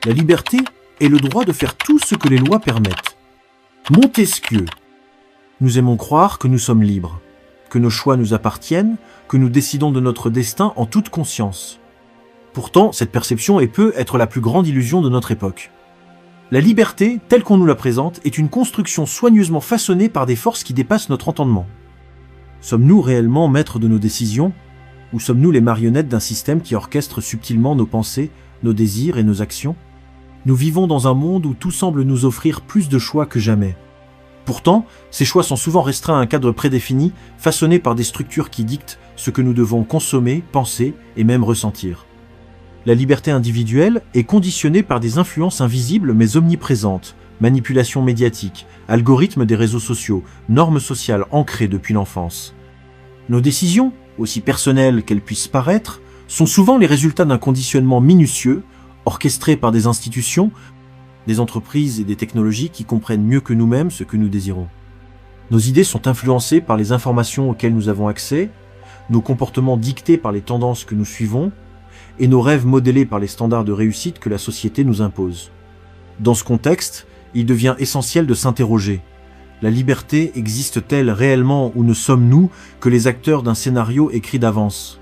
La liberté est le droit de faire tout ce que les lois permettent. Montesquieu. Nous aimons croire que nous sommes libres, que nos choix nous appartiennent, que nous décidons de notre destin en toute conscience. Pourtant, cette perception peut être la plus grande illusion de notre époque. La liberté, telle qu'on nous la présente, est une construction soigneusement façonnée par des forces qui dépassent notre entendement. Sommes-nous réellement maîtres de nos décisions, ou sommes-nous les marionnettes d'un système qui orchestre subtilement nos pensées, nos désirs et nos actions ? Nous vivons dans un monde où tout semble nous offrir plus de choix que jamais. Pourtant, ces choix sont souvent restreints à un cadre prédéfini, façonné par des structures qui dictent ce que nous devons consommer, penser et même ressentir. La liberté individuelle est conditionnée par des influences invisibles mais omniprésentes, manipulation médiatique, algorithmes des réseaux sociaux, normes sociales ancrées depuis l'enfance. Nos décisions, aussi personnelles qu'elles puissent paraître, sont souvent les résultats d'un conditionnement minutieux, orchestré par des institutions, des entreprises et des technologies qui comprennent mieux que nous-mêmes ce que nous désirons. Nos idées sont influencées par les informations auxquelles nous avons accès, nos comportements dictés par les tendances que nous suivons, et nos rêves modélés par les standards de réussite que la société nous impose. Dans ce contexte, il devient essentiel de s'interroger. La liberté existe-t-elle réellement ou ne sommes-nous que les acteurs d'un scénario écrit d'avance ?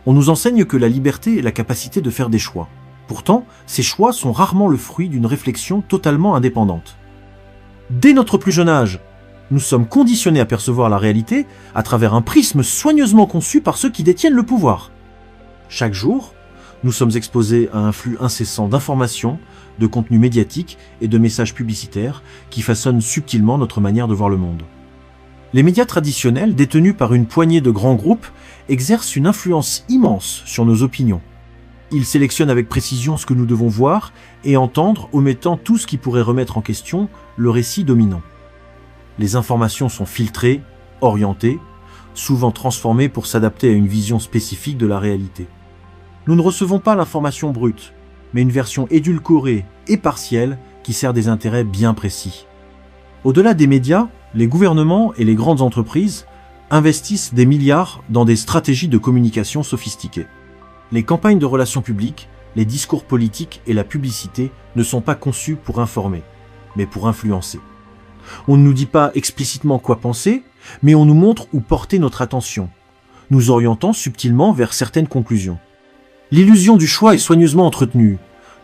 On nous enseigne que la liberté est la capacité de faire des choix. Pourtant, ces choix sont rarement le fruit d'une réflexion totalement indépendante. Dès notre plus jeune âge, nous sommes conditionnés à percevoir la réalité à travers un prisme soigneusement conçu par ceux qui détiennent le pouvoir. Chaque jour, nous sommes exposés à un flux incessant d'informations, de contenus médiatiques et de messages publicitaires qui façonnent subtilement notre manière de voir le monde. Les médias traditionnels, détenus par une poignée de grands groupes, exercent une influence immense sur nos opinions. Ils sélectionnent avec précision ce que nous devons voir et entendre, omettant tout ce qui pourrait remettre en question le récit dominant. Les informations sont filtrées, orientées, souvent transformées pour s'adapter à une vision spécifique de la réalité. Nous ne recevons pas l'information brute, mais une version édulcorée et partielle qui sert des intérêts bien précis. Au-delà des médias, les gouvernements et les grandes entreprises investissent des milliards dans des stratégies de communication sophistiquées. Les campagnes de relations publiques, les discours politiques et la publicité ne sont pas conçus pour informer, mais pour influencer. On ne nous dit pas explicitement quoi penser, mais on nous montre où porter notre attention, nous orientant subtilement vers certaines conclusions. L'illusion du choix est soigneusement entretenue.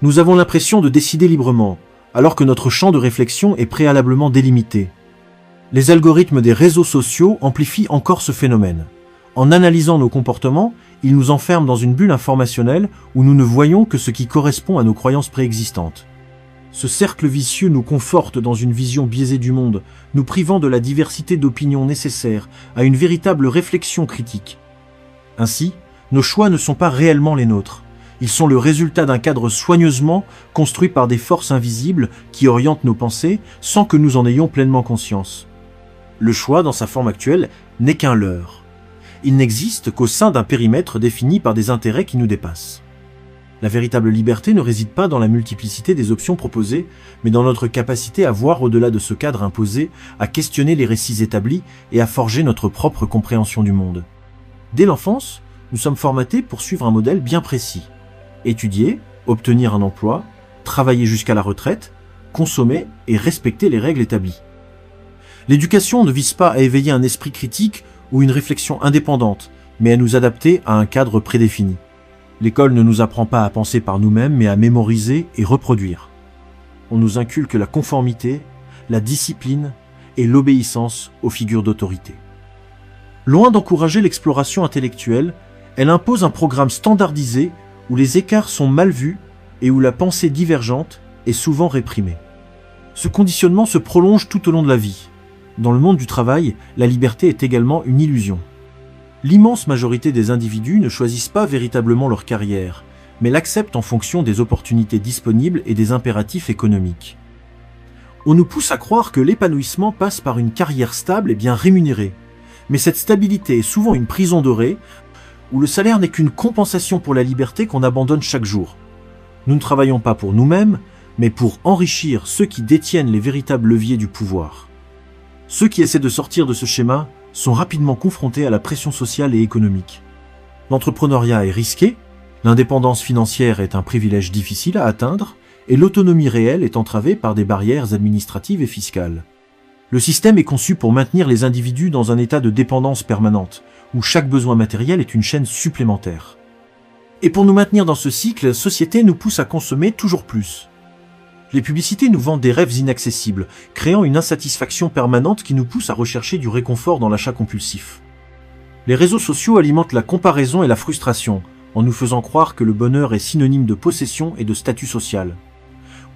Nous avons l'impression de décider librement, alors que notre champ de réflexion est préalablement délimité. Les algorithmes des réseaux sociaux amplifient encore ce phénomène. En analysant nos comportements, ils nous enferment dans une bulle informationnelle où nous ne voyons que ce qui correspond à nos croyances préexistantes. Ce cercle vicieux nous conforte dans une vision biaisée du monde, nous privant de la diversité d'opinions nécessaires à une véritable réflexion critique. Ainsi, nos choix ne sont pas réellement les nôtres. Ils sont le résultat d'un cadre soigneusement construit par des forces invisibles qui orientent nos pensées sans que nous en ayons pleinement conscience. Le choix, dans sa forme actuelle, n'est qu'un leurre. Il n'existe qu'au sein d'un périmètre défini par des intérêts qui nous dépassent. La véritable liberté ne réside pas dans la multiplicité des options proposées, mais dans notre capacité à voir au-delà de ce cadre imposé, à questionner les récits établis et à forger notre propre compréhension du monde. Dès l'enfance, nous sommes formatés pour suivre un modèle bien précis. Étudier, obtenir un emploi, travailler jusqu'à la retraite, consommer et respecter les règles établies. L'éducation ne vise pas à éveiller un esprit critique ou une réflexion indépendante, mais à nous adapter à un cadre prédéfini. L'école ne nous apprend pas à penser par nous-mêmes, mais à mémoriser et reproduire. On nous inculque la conformité, la discipline et l'obéissance aux figures d'autorité. Loin d'encourager l'exploration intellectuelle, elle impose un programme standardisé où les écarts sont mal vus et où la pensée divergente est souvent réprimée. Ce conditionnement se prolonge tout au long de la vie. Dans le monde du travail, la liberté est également une illusion. L'immense majorité des individus ne choisissent pas véritablement leur carrière, mais l'acceptent en fonction des opportunités disponibles et des impératifs économiques. On nous pousse à croire que l'épanouissement passe par une carrière stable et bien rémunérée, mais cette stabilité est souvent une prison dorée où le salaire n'est qu'une compensation pour la liberté qu'on abandonne chaque jour. Nous ne travaillons pas pour nous-mêmes, mais pour enrichir ceux qui détiennent les véritables leviers du pouvoir. Ceux qui essaient de sortir de ce schéma sont rapidement confrontés à la pression sociale et économique. L'entrepreneuriat est risqué, l'indépendance financière est un privilège difficile à atteindre, et l'autonomie réelle est entravée par des barrières administratives et fiscales. Le système est conçu pour maintenir les individus dans un état de dépendance permanente, où chaque besoin matériel est une chaîne supplémentaire. Et pour nous maintenir dans ce cycle, la société nous pousse à consommer toujours plus. Les publicités nous vendent des rêves inaccessibles, créant une insatisfaction permanente qui nous pousse à rechercher du réconfort dans l'achat compulsif. Les réseaux sociaux alimentent la comparaison et la frustration, en nous faisant croire que le bonheur est synonyme de possession et de statut social.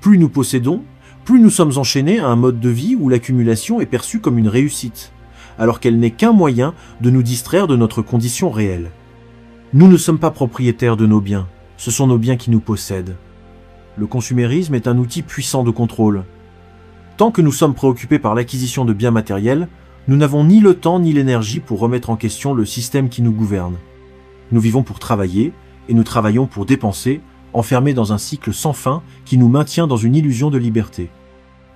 Plus nous possédons, plus nous sommes enchaînés à un mode de vie où l'accumulation est perçue comme une réussite, alors qu'elle n'est qu'un moyen de nous distraire de notre condition réelle. Nous ne sommes pas propriétaires de nos biens, ce sont nos biens qui nous possèdent. Le consumérisme est un outil puissant de contrôle. Tant que nous sommes préoccupés par l'acquisition de biens matériels, nous n'avons ni le temps ni l'énergie pour remettre en question le système qui nous gouverne. Nous vivons pour travailler, et nous travaillons pour dépenser, enfermés dans un cycle sans fin qui nous maintient dans une illusion de liberté.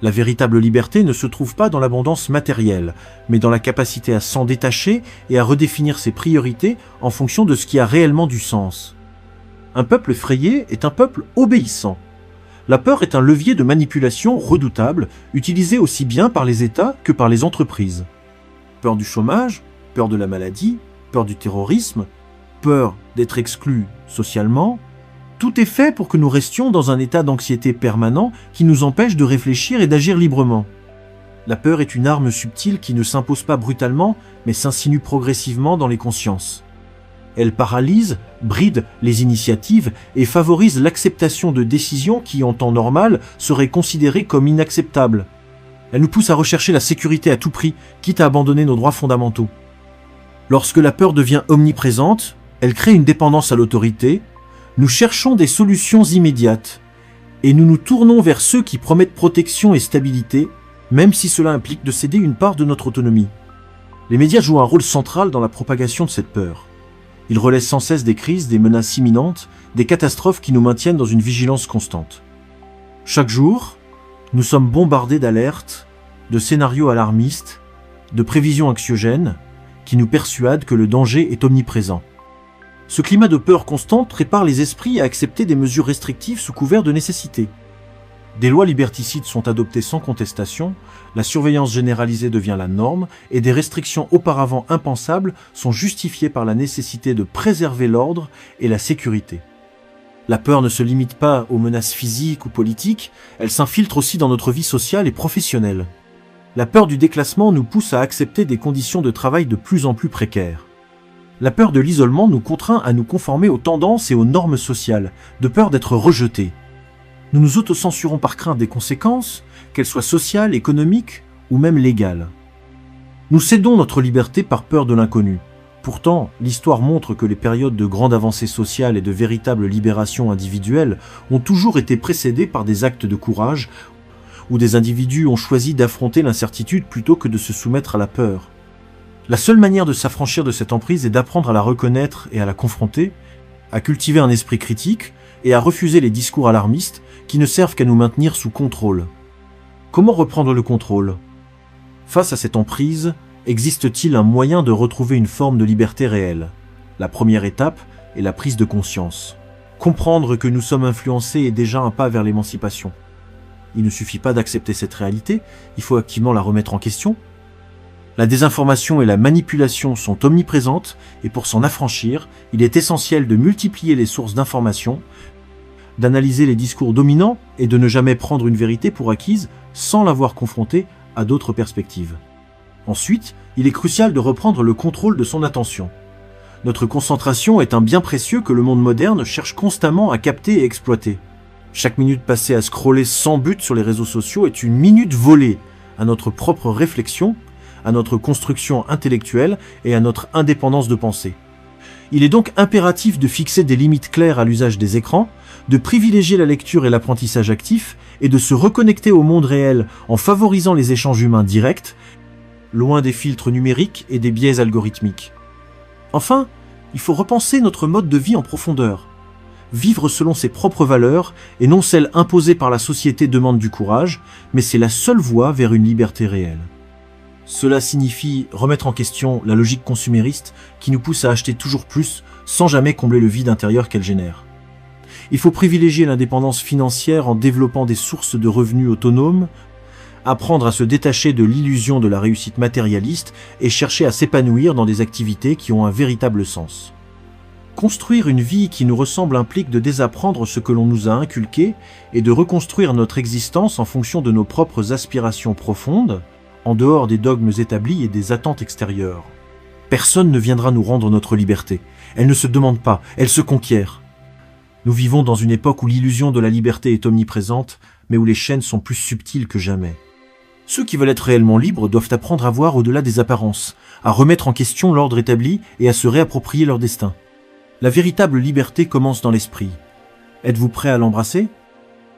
La véritable liberté ne se trouve pas dans l'abondance matérielle, mais dans la capacité à s'en détacher et à redéfinir ses priorités en fonction de ce qui a réellement du sens. Un peuple effrayé est un peuple obéissant. La peur est un levier de manipulation redoutable, utilisé aussi bien par les États que par les entreprises. Peur du chômage, peur de la maladie, peur du terrorisme, peur d'être exclu socialement. Tout est fait pour que nous restions dans un état d'anxiété permanent qui nous empêche de réfléchir et d'agir librement. La peur est une arme subtile qui ne s'impose pas brutalement, mais s'insinue progressivement dans les consciences. Elle paralyse, bride les initiatives et favorise l'acceptation de décisions qui, en temps normal, seraient considérées comme inacceptables. Elle nous pousse à rechercher la sécurité à tout prix, quitte à abandonner nos droits fondamentaux. Lorsque la peur devient omniprésente, elle crée une dépendance à l'autorité. Nous cherchons des solutions immédiates, et nous nous tournons vers ceux qui promettent protection et stabilité, même si cela implique de céder une part de notre autonomie. Les médias jouent un rôle central dans la propagation de cette peur. Ils relaient sans cesse des crises, des menaces imminentes, des catastrophes qui nous maintiennent dans une vigilance constante. Chaque jour, nous sommes bombardés d'alertes, de scénarios alarmistes, de prévisions anxiogènes, qui nous persuadent que le danger est omniprésent. Ce climat de peur constante prépare les esprits à accepter des mesures restrictives sous couvert de nécessité. Des lois liberticides sont adoptées sans contestation, la surveillance généralisée devient la norme et des restrictions auparavant impensables sont justifiées par la nécessité de préserver l'ordre et la sécurité. La peur ne se limite pas aux menaces physiques ou politiques, elle s'infiltre aussi dans notre vie sociale et professionnelle. La peur du déclassement nous pousse à accepter des conditions de travail de plus en plus précaires. La peur de l'isolement nous contraint à nous conformer aux tendances et aux normes sociales, de peur d'être rejetés. Nous nous autocensurons par crainte des conséquences, qu'elles soient sociales, économiques ou même légales. Nous cédons notre liberté par peur de l'inconnu. Pourtant, l'histoire montre que les périodes de grande avancée sociale et de véritable libération individuelle ont toujours été précédées par des actes de courage où des individus ont choisi d'affronter l'incertitude plutôt que de se soumettre à la peur. La seule manière de s'affranchir de cette emprise est d'apprendre à la reconnaître et à la confronter, à cultiver un esprit critique et à refuser les discours alarmistes qui ne servent qu'à nous maintenir sous contrôle. Comment reprendre le contrôle ? Face à cette emprise, existe-t-il un moyen de retrouver une forme de liberté réelle ? La première étape est la prise de conscience. Comprendre que nous sommes influencés est déjà un pas vers l'émancipation. Il ne suffit pas d'accepter cette réalité, il faut activement la remettre en question. La désinformation et la manipulation sont omniprésentes et pour s'en affranchir, il est essentiel de multiplier les sources d'information, d'analyser les discours dominants et de ne jamais prendre une vérité pour acquise sans l'avoir confrontée à d'autres perspectives. Ensuite, il est crucial de reprendre le contrôle de son attention. Notre concentration est un bien précieux que le monde moderne cherche constamment à capter et exploiter. Chaque minute passée à scroller sans but sur les réseaux sociaux est une minute volée à notre propre réflexion, à notre construction intellectuelle et à notre indépendance de pensée. Il est donc impératif de fixer des limites claires à l'usage des écrans, de privilégier la lecture et l'apprentissage actif et de se reconnecter au monde réel en favorisant les échanges humains directs, loin des filtres numériques et des biais algorithmiques. Enfin, il faut repenser notre mode de vie en profondeur. Vivre selon ses propres valeurs et non celles imposées par la société demande du courage, mais c'est la seule voie vers une liberté réelle. Cela signifie remettre en question la logique consumériste qui nous pousse à acheter toujours plus sans jamais combler le vide intérieur qu'elle génère. Il faut privilégier l'indépendance financière en développant des sources de revenus autonomes, apprendre à se détacher de l'illusion de la réussite matérialiste et chercher à s'épanouir dans des activités qui ont un véritable sens. Construire une vie qui nous ressemble implique de désapprendre ce que l'on nous a inculqué et de reconstruire notre existence en fonction de nos propres aspirations profondes, en dehors des dogmes établis et des attentes extérieures. Personne ne viendra nous rendre notre liberté. Elle ne se demande pas, elle se conquiert. Nous vivons dans une époque où l'illusion de la liberté est omniprésente, mais où les chaînes sont plus subtiles que jamais. Ceux qui veulent être réellement libres doivent apprendre à voir au-delà des apparences, à remettre en question l'ordre établi et à se réapproprier leur destin. La véritable liberté commence dans l'esprit. Êtes-vous prêt à l'embrasser ?